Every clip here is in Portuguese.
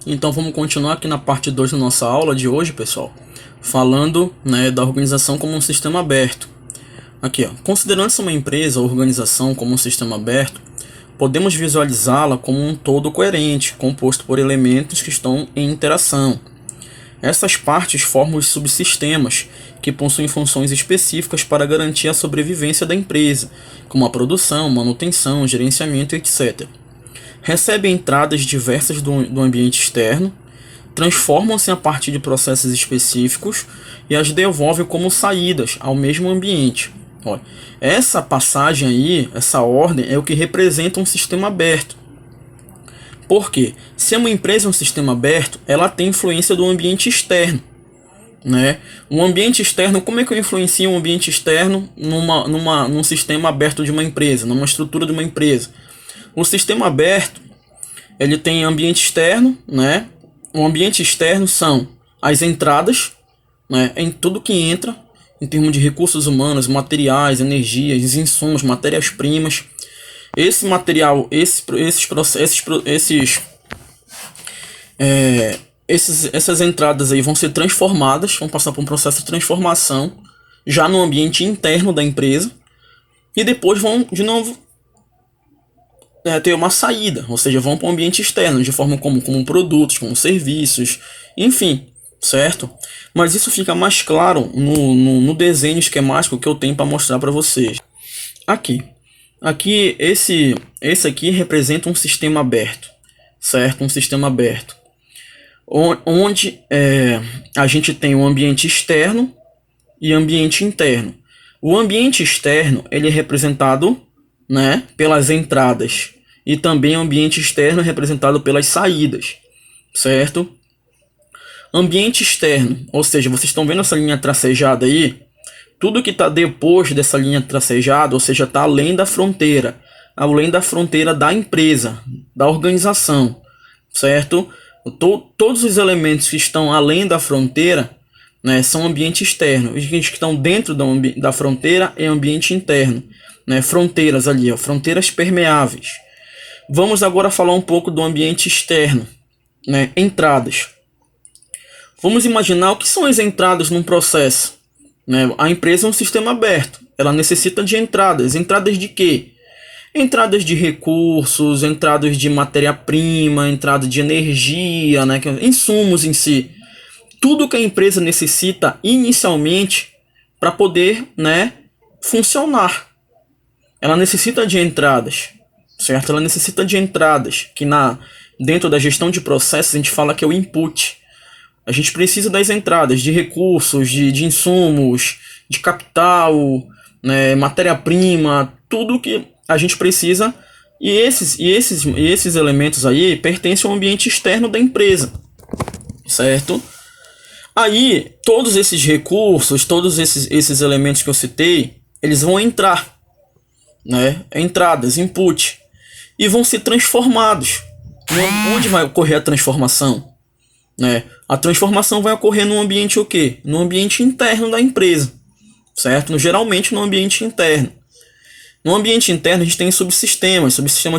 Então vamos continuar aqui na parte 2 da nossa aula de hoje, pessoal, falando, da organização como um sistema aberto. Aqui, ó, considerando-se uma empresa ou organização como um sistema aberto, podemos visualizá-la como um todo coerente, composto por elementos que estão em interação. Essas partes formam os subsistemas, que possuem funções específicas para garantir a sobrevivência da empresa, como a produção, manutenção, gerenciamento, etc. Recebem entradas diversas do ambiente externo, transformam-se a partir de processos específicos e as devolvem como saídas ao mesmo ambiente. Olha, essa passagem aí, essa ordem, é o que representa um sistema aberto. Por quê? Se uma empresa é um sistema aberto, ela tem influência do ambiente externo. O ambiente externo, como é que eu influencio um ambiente externo num sistema aberto de uma empresa, numa estrutura de uma empresa? O sistema aberto, ele tem ambiente externo, O ambiente externo são as entradas, em tudo que entra, em termos de recursos humanos, materiais, energias, insumos, matérias-primas. Esse material, essas entradas aí vão ser transformadas, vão passar por um processo de transformação já no ambiente interno da empresa e depois vão de novo ter uma saída, ou seja, vão para o ambiente externo de forma como produtos, como serviços, enfim, certo? Mas isso fica mais claro no desenho esquemático que eu tenho para mostrar para vocês. Aqui esse aqui representa um sistema aberto, certo? Um sistema aberto, onde a gente tem o ambiente externo e ambiente interno. O ambiente externo ele é representado, pelas entradas, e também o ambiente externo é representado pelas saídas, certo? Ambiente externo, ou seja, vocês estão vendo essa linha tracejada aí? Tudo que está depois dessa linha tracejada, ou seja, está além da fronteira da empresa, da organização, certo? Todos os elementos que estão além da fronteira, são ambiente externo. Os que estão dentro da fronteira é ambiente interno, fronteiras ali, ó, fronteiras permeáveis. Vamos agora falar um pouco do ambiente externo, entradas. Vamos imaginar o que são as entradas num processo. A empresa é um sistema aberto, ela necessita de entradas. Entradas de quê? Entradas de recursos, entradas de matéria-prima, entrada de energia, insumos em si. Tudo que a empresa necessita inicialmente para poder funcionar. Ela necessita de entradas, certo? Ela necessita de entradas, que dentro da gestão de processos a gente fala que é o input. A gente precisa das entradas de recursos, de insumos, de capital, matéria-prima, tudo que a gente precisa. E esses elementos aí pertencem ao ambiente externo da empresa, certo? Aí, todos esses recursos, todos esses elementos que eu citei, eles vão entrar, entradas, input, e vão ser transformados. Onde vai ocorrer a transformação? A transformação vai ocorrer no ambiente o quê? No ambiente interno da empresa, certo? Geralmente no ambiente interno. No ambiente interno a gente tem subsistema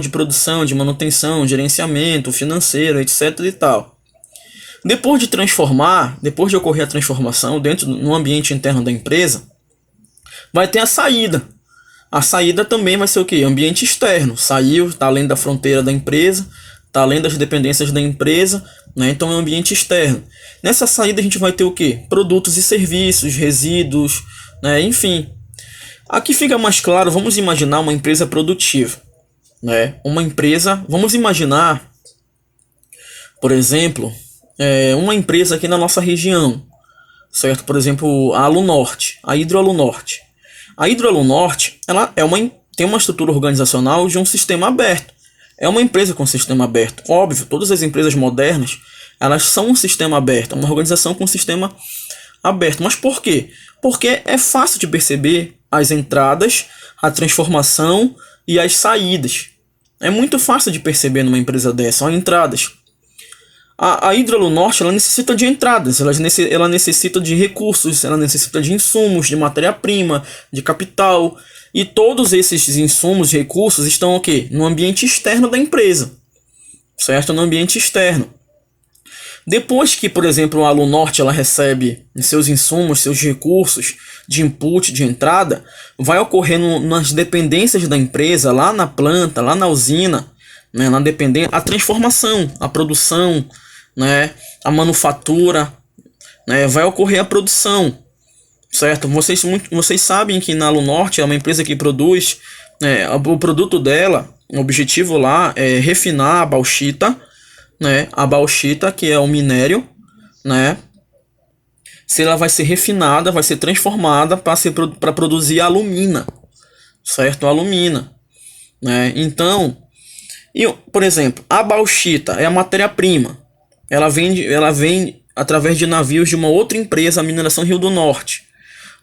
de produção, de manutenção, gerenciamento, financeiro, etc e tal. Depois de ocorrer a transformação no ambiente interno da empresa, vai ter a saída. A saída também vai ser o quê? Ambiente externo. Saiu, está além da fronteira da empresa, está além das dependências da empresa, então é um ambiente externo. Nessa saída a gente vai ter o quê? Produtos e serviços, resíduos, enfim. Aqui fica mais claro, vamos imaginar uma empresa produtiva. Vamos imaginar, por exemplo, uma empresa aqui na nossa região, certo? Por exemplo, a Alunorte, a Hidroalunorte. A Hidroalunorte, ela tem uma estrutura organizacional de um sistema aberto. É uma empresa com sistema aberto. Óbvio, todas as empresas modernas, elas são um sistema aberto, uma organização com sistema aberto. Mas por quê? Porque é fácil de perceber as entradas, a transformação e as saídas. É muito fácil de perceber numa empresa dessa, são entradas. A Hidroalunorte, ela necessita de entradas, ela necessita de recursos, ela necessita de insumos, de matéria-prima, de capital. E todos esses insumos e recursos estão o quê? No ambiente externo da empresa, certo? No ambiente externo. Depois que, por exemplo, a Alunorte ela recebe seus insumos, seus recursos de input, de entrada, vai ocorrer nas dependências da empresa, lá na planta, lá na usina, né, na dependência, a transformação, a produção, né, a manufatura, né, vai ocorrer a produção, certo? Vocês sabem que na Alunorte é uma empresa que produz, né, o produto dela, o objetivo lá é refinar a bauxita, né, a bauxita, que é o minério, né, se ela vai ser refinada, vai ser transformada para produzir alumina, certo? Alumina, né? Então, por exemplo, a bauxita é a matéria-prima, ela vem através de navios de uma outra empresa, a Mineração Rio do Norte.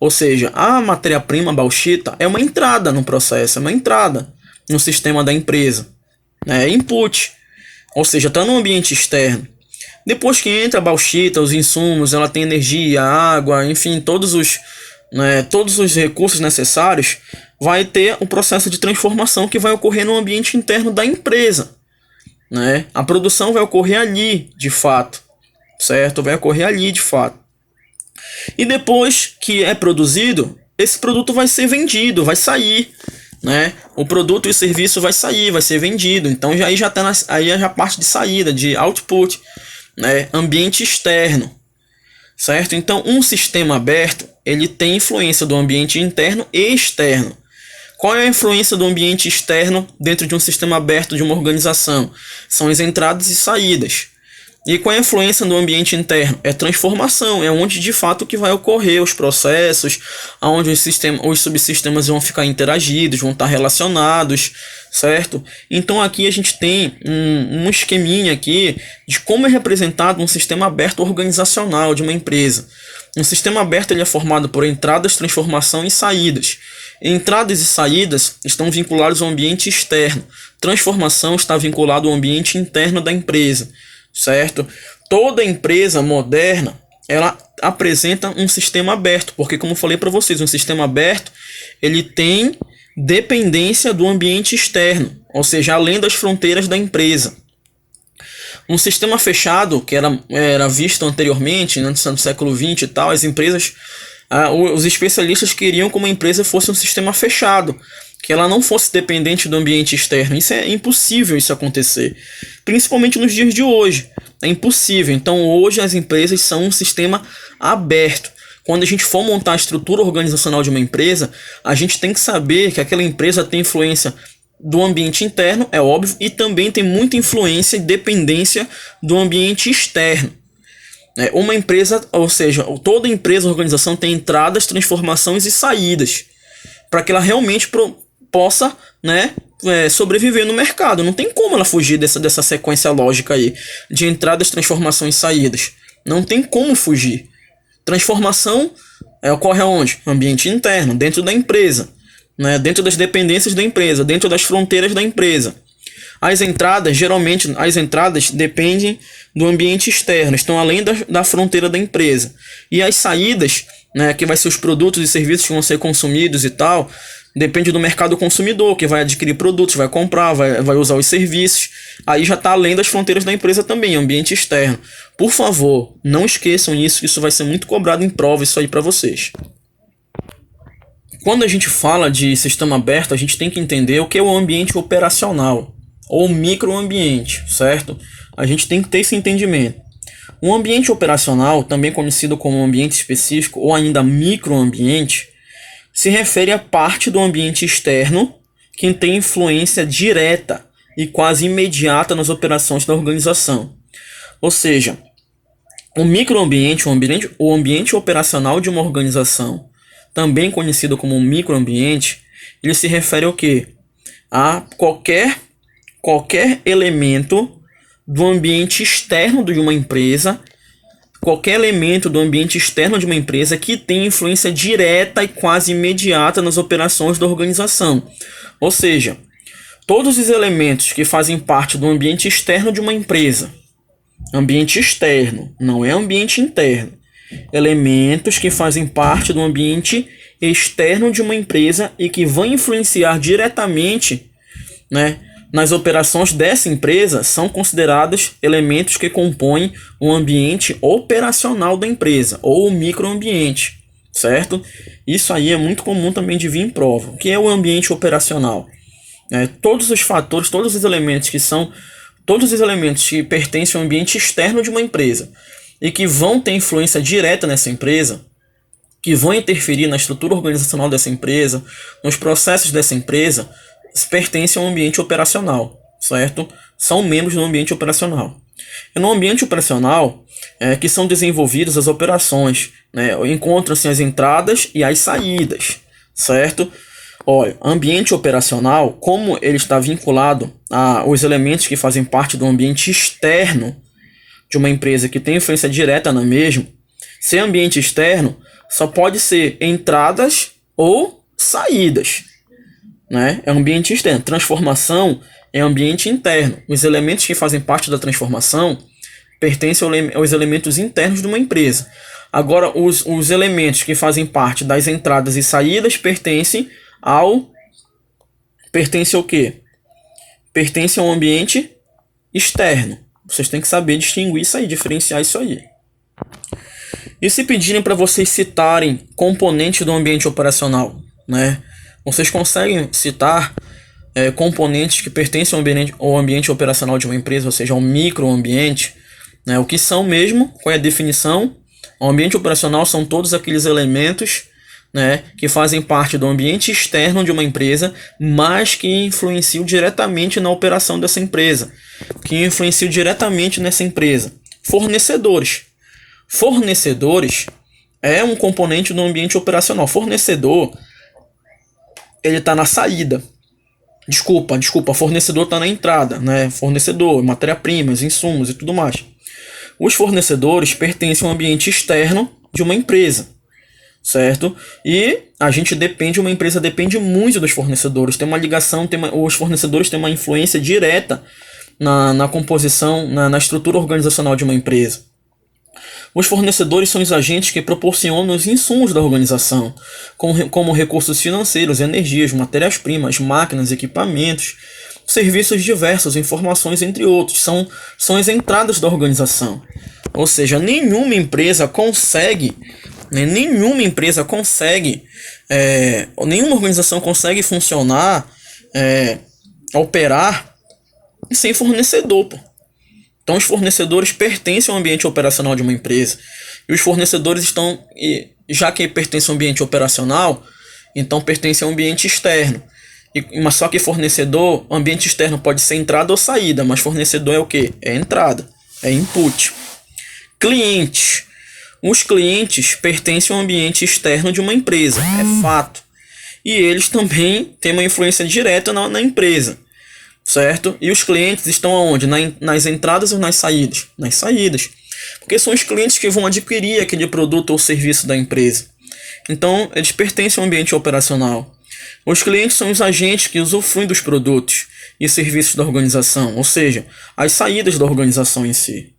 Ou seja, a matéria-prima, a bauxita, é uma entrada no processo, é uma entrada no sistema da empresa, né? É input. Ou seja, está no ambiente externo. Depois que entra a bauxita, os insumos, ela tem energia, água, enfim, todos os recursos necessários, vai ter o processo de transformação que vai ocorrer no ambiente interno da empresa, né? A produção vai ocorrer ali, de fato, certo? Vai ocorrer ali, de fato. E depois que é produzido, esse produto vai ser vendido, vai sair, né? O produto e o serviço vai sair, vai ser vendido. Então aí já tá aí já parte de saída, de output, né? Ambiente externo, certo? Então um sistema aberto, ele tem influência do ambiente interno e externo. Qual é a influência do ambiente externo dentro de um sistema aberto de uma organização? São as entradas e saídas. E qual é a influência do ambiente interno? É transformação, é onde de fato que vai ocorrer os processos, onde os subsistemas vão ficar interagidos, vão estar relacionados, certo? Então aqui a gente tem um esqueminha aqui de como é representado um sistema aberto organizacional de uma empresa. Um sistema aberto ele é formado por entradas, transformação e saídas. Entradas e saídas estão vinculados ao ambiente externo. Transformação está vinculado ao ambiente interno da empresa, certo? Toda empresa moderna, ela apresenta um sistema aberto, porque como eu falei para vocês, um sistema aberto, ele tem dependência do ambiente externo, ou seja, além das fronteiras da empresa. Um sistema fechado, que era visto anteriormente, no século XX e tal, as empresas, os especialistas queriam que uma empresa fosse um sistema fechado, que ela não fosse dependente do ambiente externo. Isso é impossível isso acontecer, principalmente nos dias de hoje. É impossível. Então hoje as empresas são um sistema aberto. Quando a gente for montar a estrutura organizacional de uma empresa, a gente tem que saber que aquela empresa tem influência do ambiente interno, é óbvio, e também tem muita influência e dependência do ambiente externo. Uma empresa, ou seja, toda empresa, organização tem entradas, transformações e saídas, para que ela realmente possa, né, sobreviver no mercado. Não tem como ela fugir dessa sequência lógica aí de entradas, transformações e saídas. Não tem como fugir. Transformação ocorre aonde? Ambiente interno, dentro da empresa, né, dentro das dependências da empresa, dentro das fronteiras da empresa. As entradas, geralmente, as entradas dependem do ambiente externo, estão além da fronteira da empresa. E as saídas, né, que vai ser os produtos e serviços que vão ser consumidos e tal, depende do mercado consumidor, que vai adquirir produtos, vai comprar, vai usar os serviços. Aí já está além das fronteiras da empresa também, ambiente externo. Por favor, não esqueçam isso, que isso vai ser muito cobrado em prova, isso aí para vocês. Quando a gente fala de sistema aberto, a gente tem que entender o que é o ambiente operacional, ou microambiente, certo? A gente tem que ter esse entendimento. Um ambiente operacional, também conhecido como ambiente específico ou ainda microambiente, se refere a parte do ambiente externo que tem influência direta e quase imediata nas operações da organização. Ou seja, o microambiente, o ambiente operacional de uma organização, também conhecido como microambiente, ele se refere ao quê? A qualquer elemento do ambiente externo de uma empresa, qualquer elemento do ambiente externo de uma empresa que tem influência direta e quase imediata nas operações da organização. Ou seja, todos os elementos que fazem parte do ambiente externo de uma empresa, ambiente externo, não é ambiente interno, elementos que fazem parte do ambiente externo de uma empresa e que vão influenciar diretamente, né, nas operações dessa empresa são considerados elementos que compõem o ambiente operacional da empresa, ou o microambiente, certo? Isso aí é muito comum também de vir em prova. O que é o ambiente operacional? Todos os fatores, todos os elementos que pertencem ao ambiente externo de uma empresa e que vão ter influência direta nessa empresa, que vão interferir na estrutura organizacional dessa empresa, nos processos dessa empresa, pertencem ao ambiente operacional, certo? São membros do ambiente operacional. E no ambiente operacional que são desenvolvidas as operações, encontram-se as entradas e as saídas, certo? Olha, ambiente operacional, como ele está vinculado aos elementos que fazem parte do ambiente externo de uma empresa que tem influência direta na mesma, ser ambiente externo só pode ser entradas ou saídas, É ambiente externo. Transformação é ambiente interno. Os elementos que fazem parte da transformação pertencem aos elementos internos de uma empresa. Agora, os elementos que fazem parte das entradas e saídas pertencem ao quê? Pertencem ao ambiente externo. Vocês têm que saber distinguir isso aí, diferenciar isso aí. E se pedirem para vocês citarem componentes do ambiente operacional, Vocês conseguem citar componentes que pertencem ao ambiente operacional de uma empresa, ou seja, ao microambiente, O que são mesmo? Qual é a definição? O ambiente operacional são todos aqueles elementos que fazem parte do ambiente externo de uma empresa, mas que influenciam diretamente na operação dessa empresa, que influenciam diretamente nessa empresa. Fornecedores. Fornecedores é um componente do ambiente operacional. Fornecedor, ele está na saída. Desculpa, fornecedor está na entrada, Fornecedor, matéria-primas, insumos e tudo mais. Os fornecedores pertencem ao ambiente externo de uma empresa, certo? E uma empresa depende muito dos fornecedores, tem uma ligação, os fornecedores têm uma influência direta na composição, na estrutura organizacional de uma empresa. Os fornecedores são os agentes que proporcionam os insumos da organização, como recursos financeiros, energias, matérias-primas, máquinas, equipamentos, serviços diversos, informações, entre outros. São as entradas da organização. Ou seja, nenhuma organização consegue funcionar, operar sem fornecedor, pô. Então os fornecedores pertencem ao ambiente operacional de uma empresa. E os fornecedores já que pertencem ao ambiente operacional, então pertencem ao ambiente externo. Mas só que fornecedor, ambiente externo pode ser entrada ou saída, mas fornecedor é o quê? É entrada, é input. Clientes. Os clientes pertencem ao ambiente externo de uma empresa, é fato. E eles também têm uma influência direta na empresa. Certo? E os clientes estão aonde? Nas entradas ou nas saídas? Nas saídas. Porque são os clientes que vão adquirir aquele produto ou serviço da empresa. Então, eles pertencem ao ambiente operacional. Os clientes são os agentes que usufruem dos produtos e serviços da organização, ou seja, as saídas da organização em si.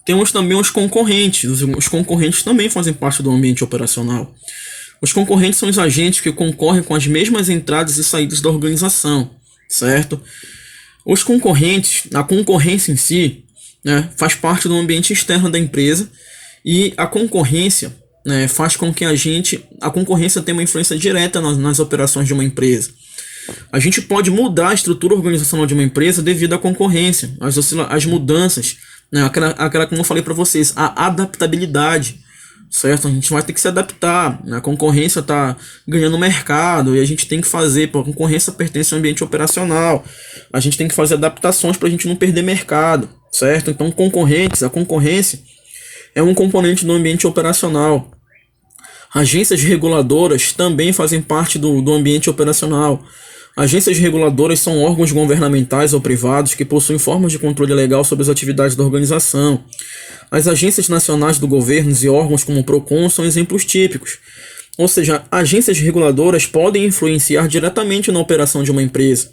Temos também os concorrentes. Os concorrentes também fazem parte do ambiente operacional. Os concorrentes são os agentes que concorrem com as mesmas entradas e saídas da organização. Certo? Os concorrentes, a concorrência em si, faz parte do ambiente externo da empresa, e a concorrência faz com que a concorrência tenha uma influência direta nas operações de uma empresa. A gente pode mudar a estrutura organizacional de uma empresa devido à concorrência, às mudanças, aquela como eu falei para vocês, a adaptabilidade. Certo? A gente vai ter que se adaptar. A concorrência está ganhando mercado e a gente tem que fazer. A concorrência pertence ao ambiente operacional. A gente tem que fazer adaptações para a gente não perder mercado. Certo? Então, a concorrência é um componente do ambiente operacional. Agências reguladoras também fazem parte do ambiente operacional. Agências reguladoras são órgãos governamentais ou privados que possuem formas de controle legal sobre as atividades da organização. As agências nacionais do governo e órgãos como o PROCON são exemplos típicos. Ou seja, agências reguladoras podem influenciar diretamente na operação de uma empresa,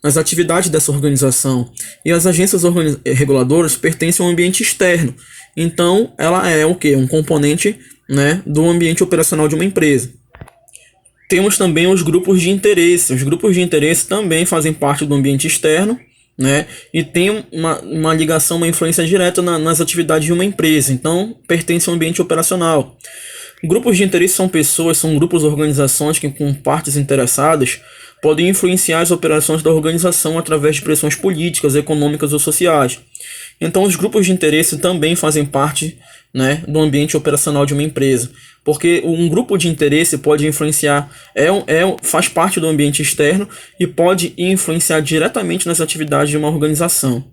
nas atividades dessa organização. E as agências reguladoras pertencem ao ambiente externo. Então, ela é o quê? Um componente do ambiente operacional de uma empresa. Temos também os grupos de interesse. Os grupos de interesse também fazem parte do ambiente externo, né? E tem uma ligação, uma influência direta nas atividades de uma empresa. Então, pertence ao ambiente operacional. Grupos de interesse são pessoas, são grupos ou organizações que, com partes interessadas, podem influenciar as operações da organização através de pressões políticas, econômicas ou sociais. Então, os grupos de interesse também fazem parte, né, do ambiente operacional de uma empresa, porque um grupo de interesse pode influenciar, faz parte do ambiente externo e pode influenciar diretamente nas atividades de uma organização.